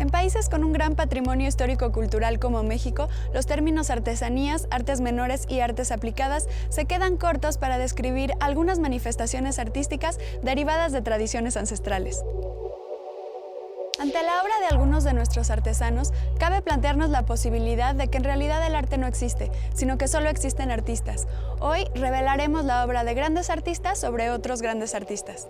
En países con un gran patrimonio histórico-cultural como México, los términos artesanías, artes menores y artes aplicadas se quedan cortos para describir algunas manifestaciones artísticas derivadas de tradiciones ancestrales. Ante la obra de algunos de nuestros artesanos, cabe plantearnos la posibilidad de que en realidad el arte no existe, sino que solo existen artistas. Hoy revelaremos la obra de grandes artistas sobre otros grandes artistas.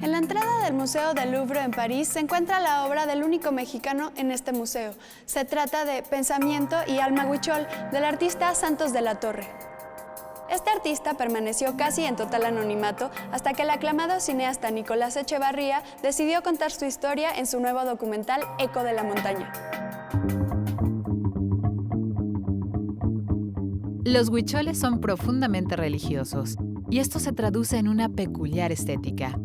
En la entrada del Museo del Louvre en París se encuentra la obra del único mexicano en este museo. Se trata de Pensamiento y alma huichol, del artista Santos de la Torre. Este artista permaneció casi en total anonimato hasta que el aclamado cineasta Nicolás Echevarría decidió contar su historia en su nuevo documental Eco de la Montaña. Los huicholes son profundamente religiosos, y esto se traduce en una peculiar estética.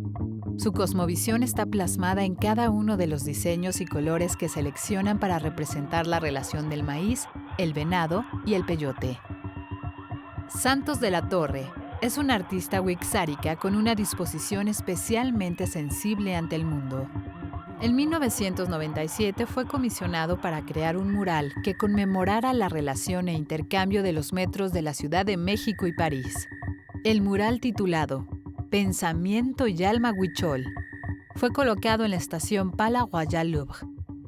Su cosmovisión está plasmada en cada uno de los diseños y colores que seleccionan para representar la relación del maíz, el venado y el peyote. Santos de la Torre es un artista huixárica con una disposición especialmente sensible ante el mundo. En 1997 fue comisionado para crear un mural que conmemorara la relación e intercambio de los metros de la Ciudad de México y París. El mural titulado Pensamiento y alma huichol fue colocado en la estación Palais Royal Louvre.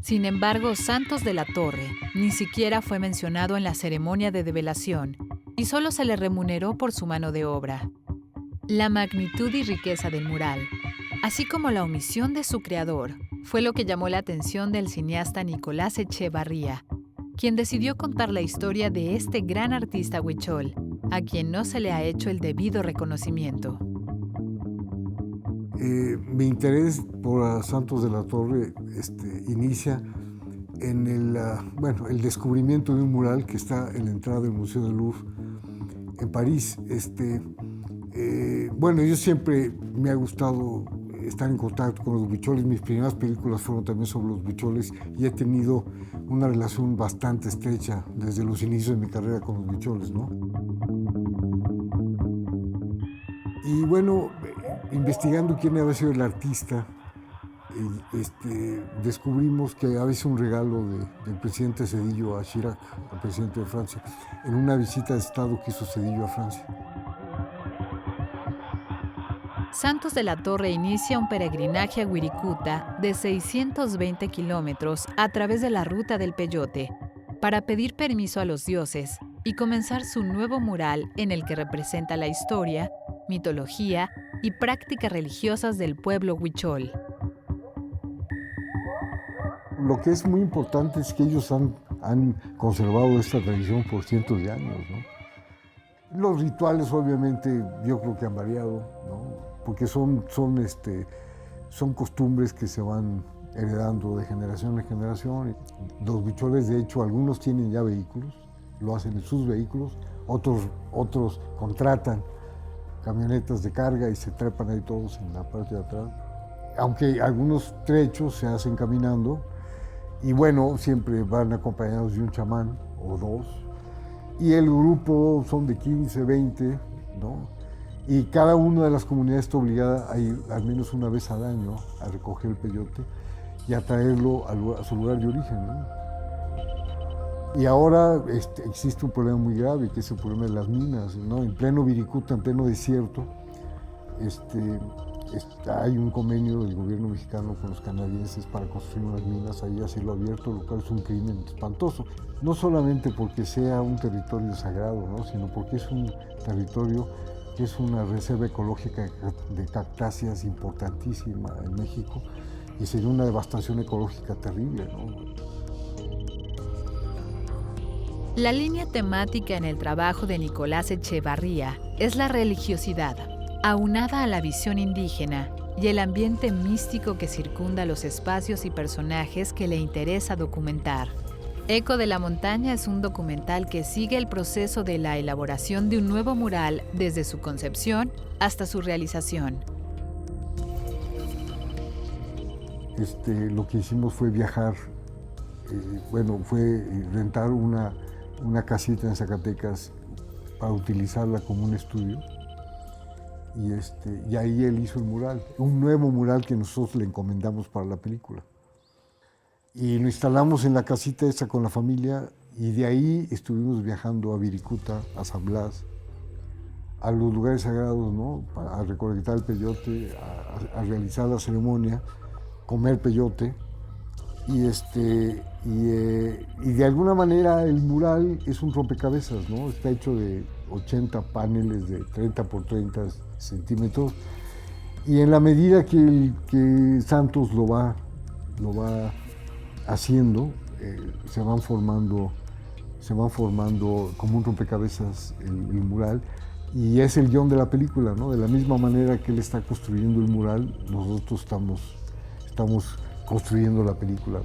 Sin embargo, Santos de la Torre ni siquiera fue mencionado en la ceremonia de develación y solo se le remuneró por su mano de obra. La magnitud y riqueza del mural, así como la omisión de su creador, fue lo que llamó la atención del cineasta Nicolás Echevarría, quien decidió contar la historia de este gran artista huichol, a quien no se le ha hecho el debido reconocimiento. Mi interés por Santos de la Torre inicia en el descubrimiento de un mural que está en la entrada del Museo del Louvre en París. Yo siempre me ha gustado estar en contacto con los huicholes. Mis primeras películas fueron también sobre los huicholes y he tenido una relación bastante estrecha desde los inicios de mi carrera con los huicholes, ¿no? Y bueno, investigando quién había sido el artista, descubrimos que había sido un regalo del presidente Zedillo a Chirac, al presidente de Francia, en una visita de Estado que hizo Zedillo a Francia. Santos de la Torre inicia un peregrinaje a Wirikuta de 620 kilómetros a través de la ruta del peyote para pedir permiso a los dioses y comenzar su nuevo mural en el que representa la historia, mitología y prácticas religiosas del pueblo huichol. Lo que es muy importante es que ellos han conservado esta tradición por cientos de años, ¿no? Los rituales, obviamente, yo creo que han variado, ¿no? Porque son costumbres que se van heredando de generación en generación. Los huicholes, de hecho, algunos tienen ya vehículos, lo hacen en sus vehículos, otros contratan camionetas de carga y se trepan ahí todos en la parte de atrás. Aunque algunos trechos se hacen caminando y bueno, siempre van acompañados de un chamán o dos. Y el grupo son de 15, 20, ¿no? Y cada una de las comunidades está obligada a ir al menos una vez al año a recoger el peyote y a traerlo a su lugar de origen, ¿no? Y ahora existe un problema muy grave, que es el problema de las minas, ¿no? En pleno Wirikuta, en pleno desierto, hay un convenio del gobierno mexicano con los canadienses para construir unas minas ahí a cielo abierto, lo cual es un crimen espantoso. No solamente porque sea un territorio sagrado, ¿no? Sino porque es un territorio que es una reserva ecológica de cactáceas importantísima en México y sería una devastación ecológica terrible, ¿no? La línea temática en el trabajo de Nicolás Echevarría es la religiosidad, aunada a la visión indígena y el ambiente místico que circunda los espacios y personajes que le interesa documentar. Eco de la Montaña es un documental que sigue el proceso de la elaboración de un nuevo mural desde su concepción hasta su realización. Lo que hicimos fue viajar, fue rentar una casita en Zacatecas para utilizarla como un estudio. Y ahí él hizo el mural, un nuevo mural que nosotros le encomendamos para la película. Y lo instalamos en la casita esa con la familia y de ahí estuvimos viajando a Viricuta, a San Blas, a los lugares sagrados, ¿no? A recolectar el peyote, a realizar la ceremonia, comer peyote. Y de alguna manera el mural es un rompecabezas, ¿no? Está hecho de 80 paneles de 30 por 30 centímetros. Y en la medida que Santos lo va haciendo, se van formando como un rompecabezas el mural. Y es el guión de la película, ¿no? De la misma manera que él está construyendo el mural, nosotros estamos construyendo la película.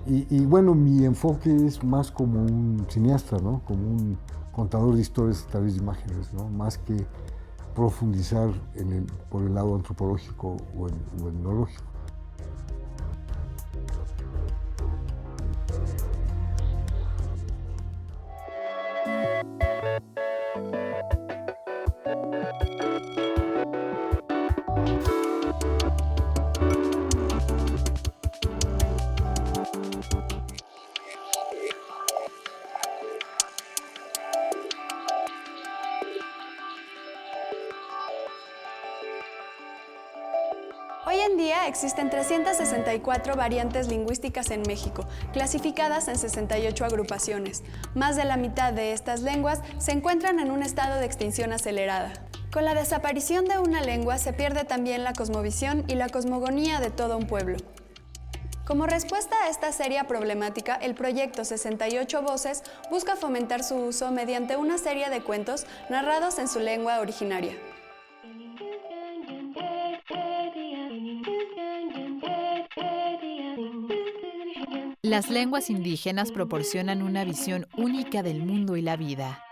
Y bueno, mi enfoque es más como un cineasta, ¿no? Como un contador de historias a través de imágenes, ¿no? Más que profundizar por el lado antropológico o etnológico. Hoy en día existen 364 variantes lingüísticas en México, clasificadas en 68 agrupaciones. Más de la mitad de estas lenguas se encuentran en un estado de extinción acelerada. Con la desaparición de una lengua se pierde también la cosmovisión y la cosmogonía de todo un pueblo. Como respuesta a esta seria problemática, el proyecto 68 Voces busca fomentar su uso mediante una serie de cuentos narrados en su lengua originaria. Las lenguas indígenas proporcionan una visión única del mundo y la vida.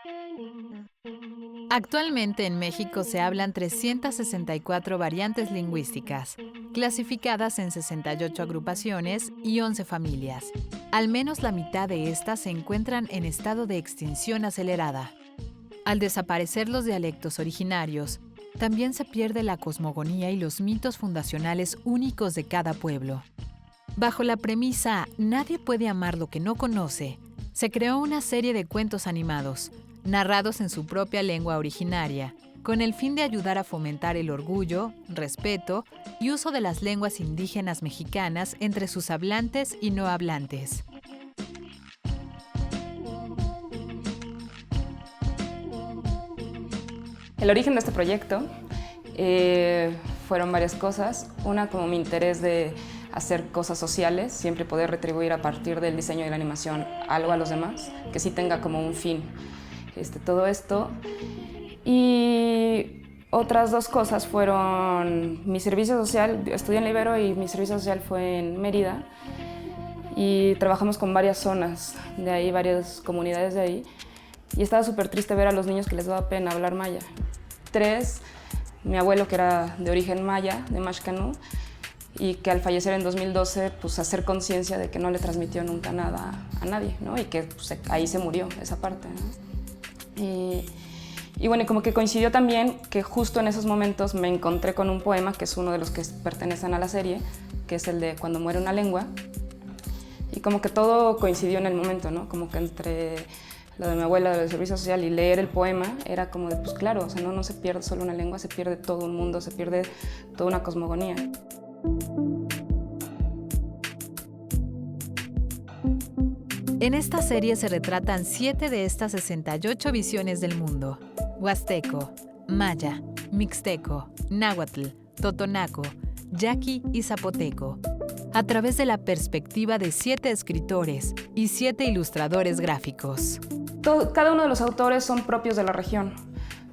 Actualmente en México se hablan 364 variantes lingüísticas, clasificadas en 68 agrupaciones y 11 familias. Al menos la mitad de estas se encuentran en estado de extinción acelerada. Al desaparecer los dialectos originarios, también se pierde la cosmogonía y los mitos fundacionales únicos de cada pueblo. Bajo la premisa "nadie puede amar lo que no conoce", se creó una serie de cuentos animados, narrados en su propia lengua originaria, con el fin de ayudar a fomentar el orgullo, respeto y uso de las lenguas indígenas mexicanas entre sus hablantes y no hablantes. El origen de este proyecto fueron varias cosas. Una, como mi interés de hacer cosas sociales, siempre poder retribuir a partir del diseño y la animación algo a los demás, que sí tenga como un fin todo esto. Y otras dos cosas fueron mi servicio social. Estudié en la Ibero y mi servicio social fue en Mérida, y trabajamos con varias zonas de ahí, varias comunidades de ahí, y estaba súper triste ver a los niños que les daba pena hablar maya. 3, mi abuelo, que era de origen maya, de Maxcanú, y que al fallecer en 2012, pues hacer conciencia de que no le transmitió nunca nada a nadie, ¿no? Y que pues, ahí se murió esa parte, ¿no? Y bueno, como que coincidió también que justo en esos momentos me encontré con un poema, que es uno de los que pertenecen a la serie, que es el de Cuando muere una lengua, y como que todo coincidió en el momento, ¿no? Como que entre lo de mi abuela del servicio social y leer el poema, era como de, pues claro, o sea, no se pierde solo una lengua, se pierde todo un mundo, se pierde toda una cosmogonía. En esta serie se retratan 7 de estas 68 visiones del mundo: huasteco, maya, mixteco, náhuatl, totonaco, yaqui y zapoteco, a través de la perspectiva de 7 escritores y 7 ilustradores gráficos. Cada uno de los autores son propios de la región.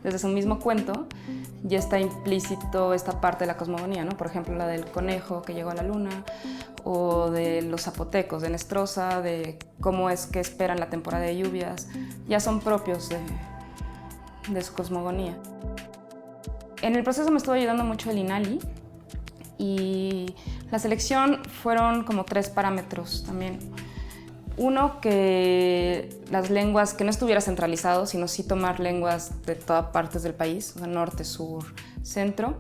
Desde su mismo cuento ya está implícito esta parte de la cosmogonía, ¿no? Por ejemplo, la del conejo que llegó a la luna, o de los zapotecos, de Nestrosa, de cómo es que esperan la temporada de lluvias, ya son propios de su cosmogonía. En el proceso me estuvo ayudando mucho el INALI, y la selección fueron como 3 parámetros también. Uno, que las lenguas, que no estuviera centralizado, sino sí tomar lenguas de todas partes del país, o sea, norte, sur, centro.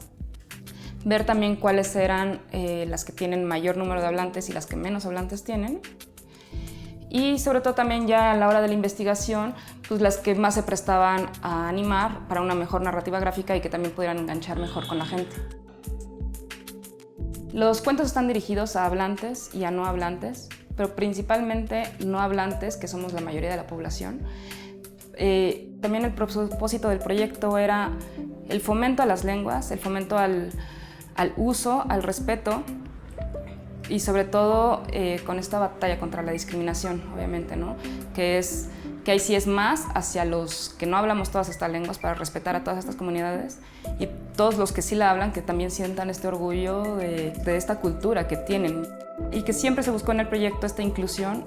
Ver también cuáles eran las que tienen mayor número de hablantes y las que menos hablantes tienen. Y sobre todo también ya a la hora de la investigación, pues las que más se prestaban a animar para una mejor narrativa gráfica y que también pudieran enganchar mejor con la gente. Los cuentos están dirigidos a hablantes y a no hablantes, pero principalmente no hablantes, que somos la mayoría de la población. También el propósito del proyecto era el fomento a las lenguas, el fomento al uso, al respeto, y sobre todo con esta batalla contra la discriminación, obviamente, ¿no? Que ahí sí es más hacia los que no hablamos todas estas lenguas, para respetar a todas estas comunidades, y todos los que sí la hablan, que también sientan este orgullo de esta cultura que tienen, y que siempre se buscó en el proyecto esta inclusión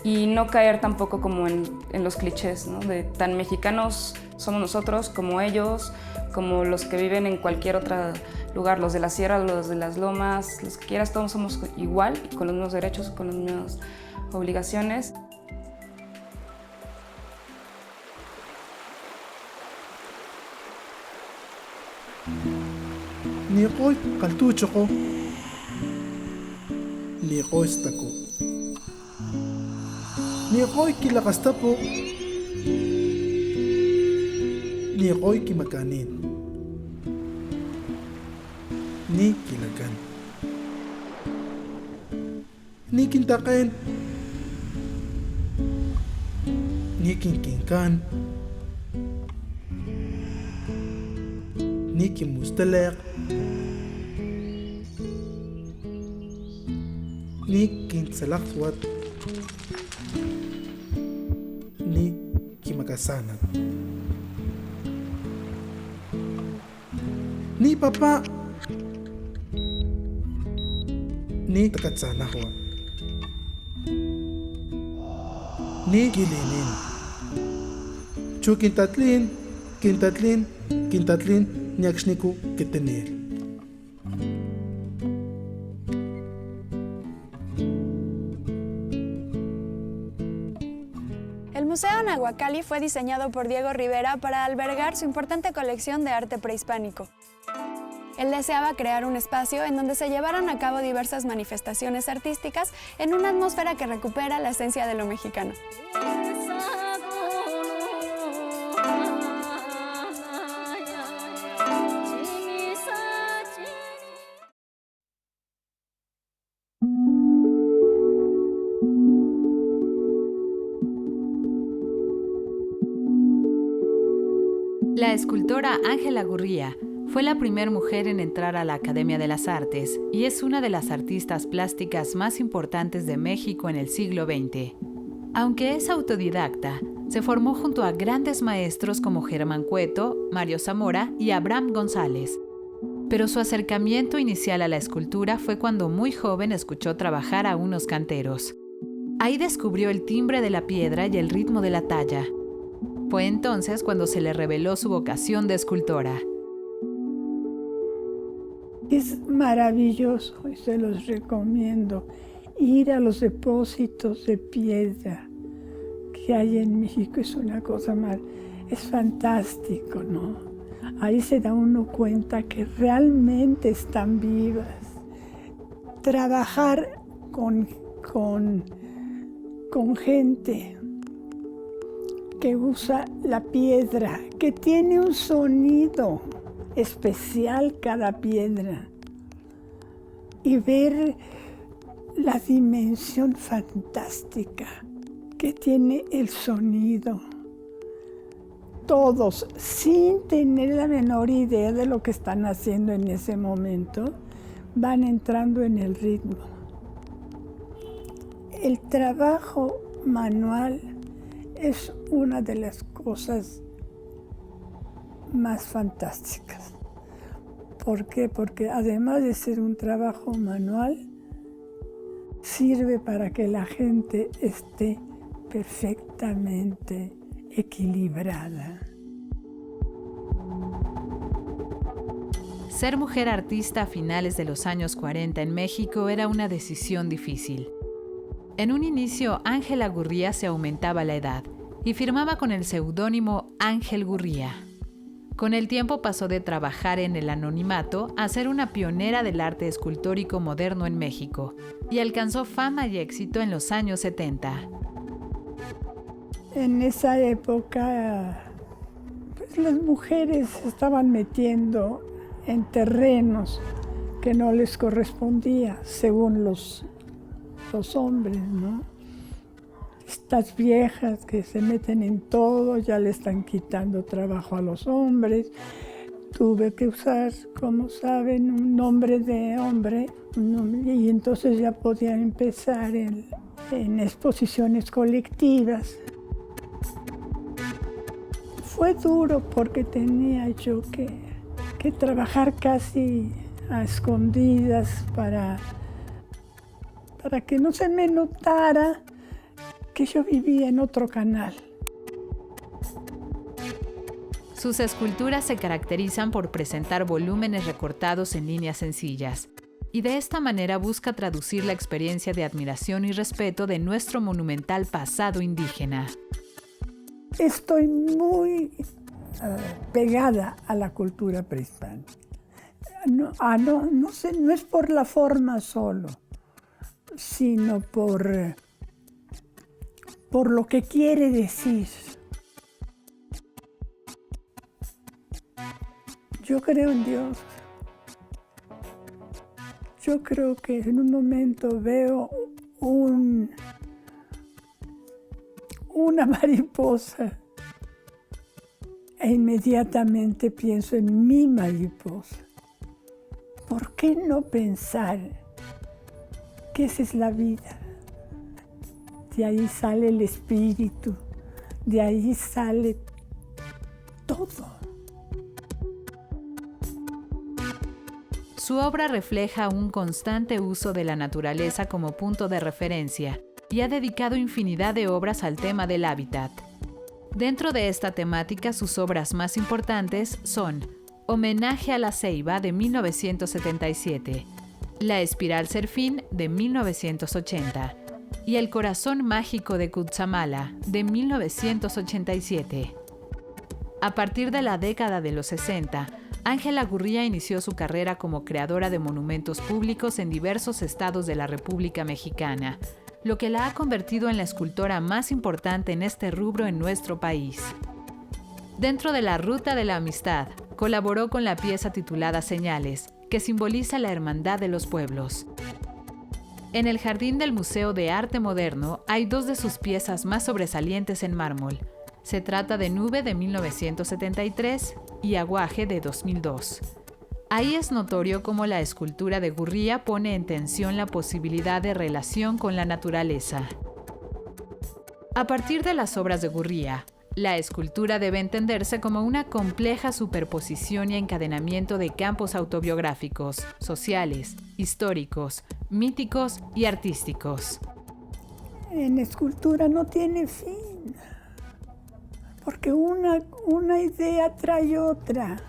y no caer tampoco como en los clichés, ¿no? De tan mexicanos somos nosotros como ellos, como los que viven en cualquier otro lugar, los de la sierra, los de las lomas, los que quieras, todos somos igual, y con los mismos derechos, con las mismas obligaciones. Niqoy qaltuchoko, niqoy stako, niqoy kilaqastapo, niqoy kimakanin, ni kilakan, ni kintaqen, ni kinkinkan, ni kimustalaq, ni kinsalaqwat, ni kimakasanan, ni papa, ni takatsanahwa, ni kilinin, chu kintatlin, niakxniku ketenel. El Museo Nahuacalli fue diseñado por Diego Rivera para albergar su importante colección de arte prehispánico. Él deseaba crear un espacio en donde se llevaran a cabo diversas manifestaciones artísticas en una atmósfera que recupera la esencia de lo mexicano. La escultora Ángela Gurría fue la primera mujer en entrar a la Academia de las Artes y es una de las artistas plásticas más importantes de México en el siglo XX. Aunque es autodidacta, se formó junto a grandes maestros como Germán Cueto, Mario Zamora y Abraham González. Pero su acercamiento inicial a la escultura fue cuando muy joven escuchó trabajar a unos canteros. Ahí descubrió el timbre de la piedra y el ritmo de la talla. Fue entonces cuando se le reveló su vocación de escultora. Es maravilloso y se los recomiendo ir a los depósitos de piedra que hay en México. Es una cosa es fantástico, ¿no? Ahí se da uno cuenta que realmente están vivas. Trabajar con gente que usa la piedra, que tiene un sonido especial cada piedra, y ver la dimensión fantástica que tiene el sonido. Todos, sin tener la menor idea de lo que están haciendo en ese momento, van entrando en el ritmo. el trabajo manual es una de las cosas más fantásticas. ¿Por qué? Porque además de ser un trabajo manual, sirve para que la gente esté perfectamente equilibrada. Ser mujer artista a finales de los años 40 en México era una decisión difícil. En un inicio, Ángela Gurría se aumentaba la edad y firmaba con el seudónimo Ángel Gurría. Con el tiempo pasó de trabajar en el anonimato a ser una pionera del arte escultórico moderno en México y alcanzó fama y éxito en los años 70. En esa época, pues las mujeres se estaban metiendo en terrenos que no les correspondía, según los hombres, ¿no? Estas viejas que se meten en todo, ya le están quitando trabajo a los hombres. Tuve que usar, como saben, un nombre de hombre, y entonces ya podía empezar en exposiciones colectivas. Fue duro porque tenía yo que trabajar casi a escondidas para que no se me notara que yo vivía en otro canal. Sus esculturas se caracterizan por presentar volúmenes recortados en líneas sencillas, y de esta manera busca traducir la experiencia de admiración y respeto de nuestro monumental pasado indígena. Estoy muy pegada a la cultura prehispánica. No sé, no es por la forma solo, sino por lo que quiere decir. Yo creo en Dios. Yo creo que en un momento veo una mariposa e inmediatamente pienso en mi mariposa. ¿Por qué no pensar que esa es la vida? De ahí sale el espíritu, de ahí sale todo. Su obra refleja un constante uso de la naturaleza como punto de referencia y ha dedicado infinidad de obras al tema del hábitat. Dentro de esta temática, sus obras más importantes son Homenaje a la Ceiba de 1977, La Espiral Serfín de 1980 y El Corazón Mágico de Cutzamala de 1987. A partir de la década de los 60, Ángela Gurría inició su carrera como creadora de monumentos públicos en diversos estados de la República Mexicana, lo que la ha convertido en la escultora más importante en este rubro en nuestro país. Dentro de la Ruta de la Amistad, colaboró con la pieza titulada Señales, que simboliza la hermandad de los pueblos. En el jardín del Museo de Arte Moderno hay dos de sus piezas más sobresalientes en mármol. Se trata de Nube de 1973 y Aguaje de 2002. Ahí es notorio cómo la escultura de Gurría pone en tensión la posibilidad de relación con la naturaleza. A partir de las obras de Gurría, la escultura debe entenderse como una compleja superposición y encadenamiento de campos autobiográficos, sociales, históricos, míticos y artísticos. En escultura no tiene fin, porque una idea trae otra.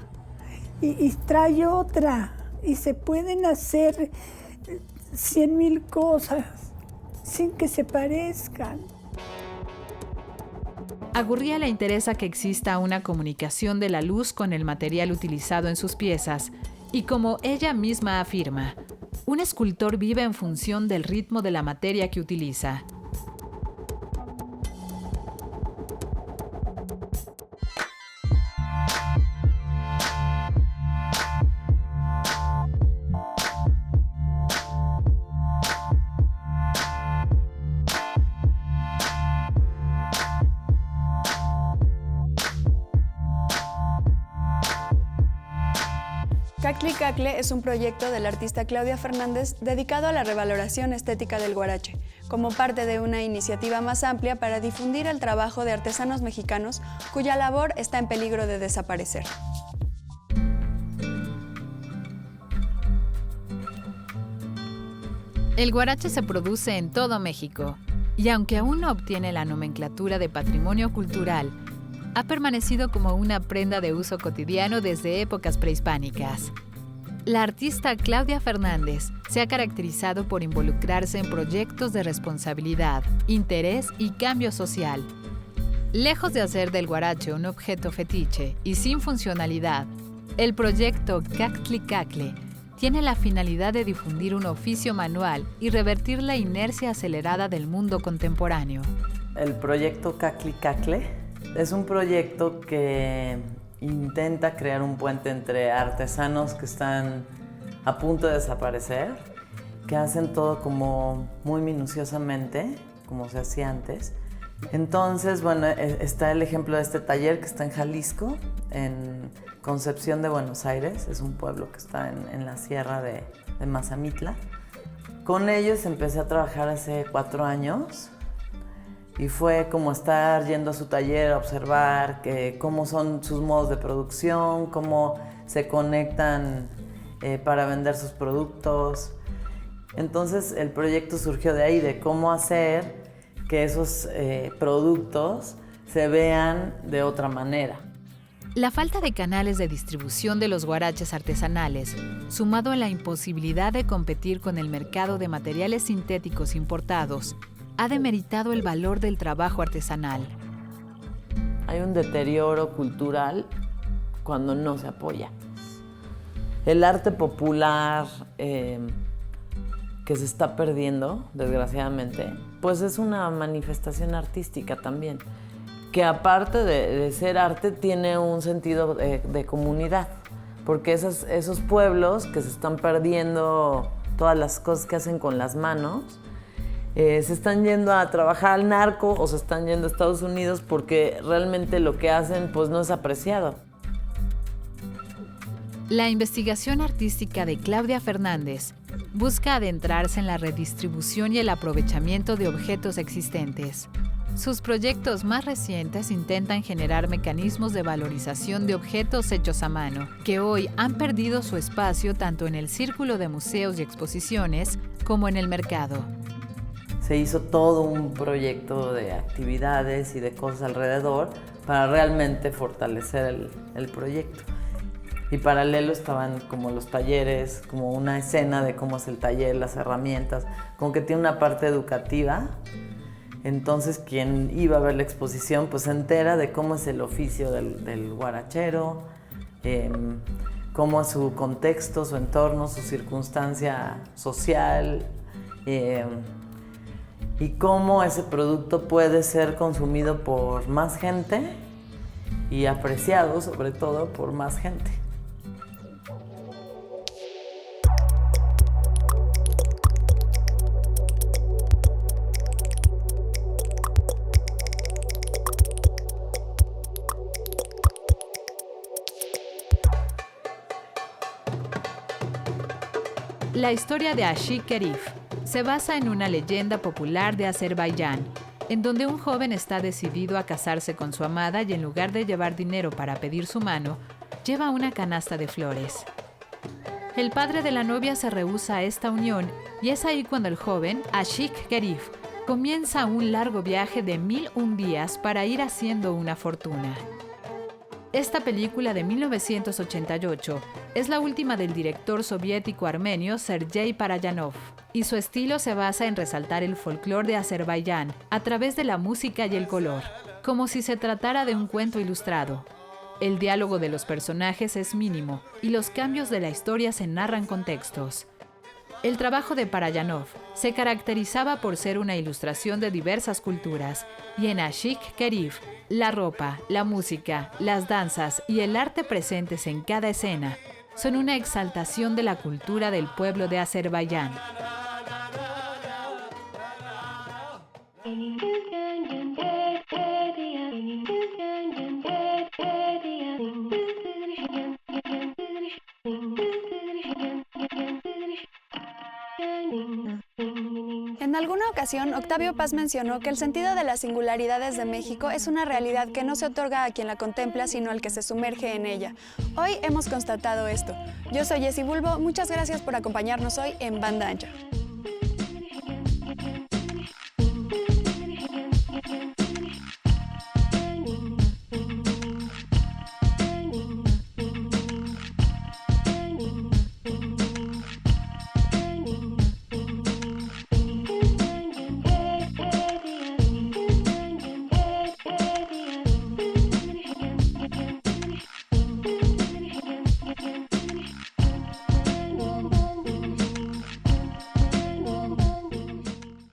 Y trae otra, y se pueden hacer 100,000 cosas sin que se parezcan. A Gurría le interesa que exista una comunicación de la luz con el material utilizado en sus piezas, y como ella misma afirma, un escultor vive en función del ritmo de la materia que utiliza. Cactli Cacle es un proyecto de la artista Claudia Fernández dedicado a la revaloración estética del huarache, como parte de una iniciativa más amplia para difundir el trabajo de artesanos mexicanos cuya labor está en peligro de desaparecer. El huarache se produce en todo México y aunque aún no obtiene la nomenclatura de patrimonio cultural, ha permanecido como una prenda de uso cotidiano desde épocas prehispánicas. La artista Claudia Fernández se ha caracterizado por involucrarse en proyectos de responsabilidad, interés y cambio social. Lejos de hacer del huarache un objeto fetiche y sin funcionalidad, el proyecto Cactlicacle tiene la finalidad de difundir un oficio manual y revertir la inercia acelerada del mundo contemporáneo. El proyecto Cactlicacle es un proyecto que intenta crear un puente entre artesanos que están a punto de desaparecer, que hacen todo como muy minuciosamente, como se hacía antes. Entonces, bueno, está el ejemplo de este taller que está en Jalisco, en Concepción de Buenos Aires, es un pueblo que está en la sierra de Mazamitla. Con ellos empecé a trabajar hace 4 años y fue como estar yendo a su taller a observar cómo son sus modos de producción, cómo se conectan para vender sus productos. Entonces el proyecto surgió de ahí, de cómo hacer que esos productos se vean de otra manera. La falta de canales de distribución de los huaraches artesanales, sumado a la imposibilidad de competir con el mercado de materiales sintéticos importados, ha demeritado el valor del trabajo artesanal. Hay un deterioro cultural cuando no se apoya. El arte popular que se está perdiendo, desgraciadamente, pues es una manifestación artística también, que aparte de ser arte tiene un sentido de comunidad, porque esos pueblos que se están perdiendo todas las cosas que hacen con las manos, se están yendo a trabajar al narco o se están yendo a Estados Unidos porque realmente lo que hacen pues no es apreciado. La investigación artística de Claudia Fernández busca adentrarse en la redistribución y el aprovechamiento de objetos existentes. Sus proyectos más recientes intentan generar mecanismos de valorización de objetos hechos a mano, que hoy han perdido su espacio tanto en el círculo de museos y exposiciones como en el mercado. Se hizo todo un proyecto de actividades y de cosas alrededor para realmente fortalecer el proyecto. Y paralelo estaban como los talleres, como una escena de cómo es el taller, las herramientas, como que tiene una parte educativa. Entonces quien iba a ver la exposición pues se entera de cómo es el oficio del huarachero, cómo es su contexto, su entorno, su circunstancia social, y cómo ese producto puede ser consumido por más gente y apreciado sobre todo por más gente. La historia de Ashik Kerif se basa en una leyenda popular de Azerbaiyán, en donde un joven está decidido a casarse con su amada y en lugar de llevar dinero para pedir su mano, lleva una canasta de flores. El padre de la novia se rehúsa a esta unión y es ahí cuando el joven, Ashik Kerif, comienza un largo viaje de 1001 días para ir haciendo una fortuna. Esta película de 1988 es la última del director soviético armenio Sergei Parajanov, y su estilo se basa en resaltar el folclore de Azerbaiyán a través de la música y el color, como si se tratara de un cuento ilustrado. El diálogo de los personajes es mínimo y los cambios de la historia se narran con textos. El trabajo de Parajanov se caracterizaba por ser una ilustración de diversas culturas, y en Ashik Kerif, la ropa, la música, las danzas y el arte presentes en cada escena son una exaltación de la cultura del pueblo de Azerbaiyán. En alguna ocasión, Octavio Paz mencionó que el sentido de las singularidades de México es una realidad que no se otorga a quien la contempla, sino al que se sumerge en ella. Hoy hemos constatado esto. Yo soy Jessy Bulbo, muchas gracias por acompañarnos hoy en Banda Ancha.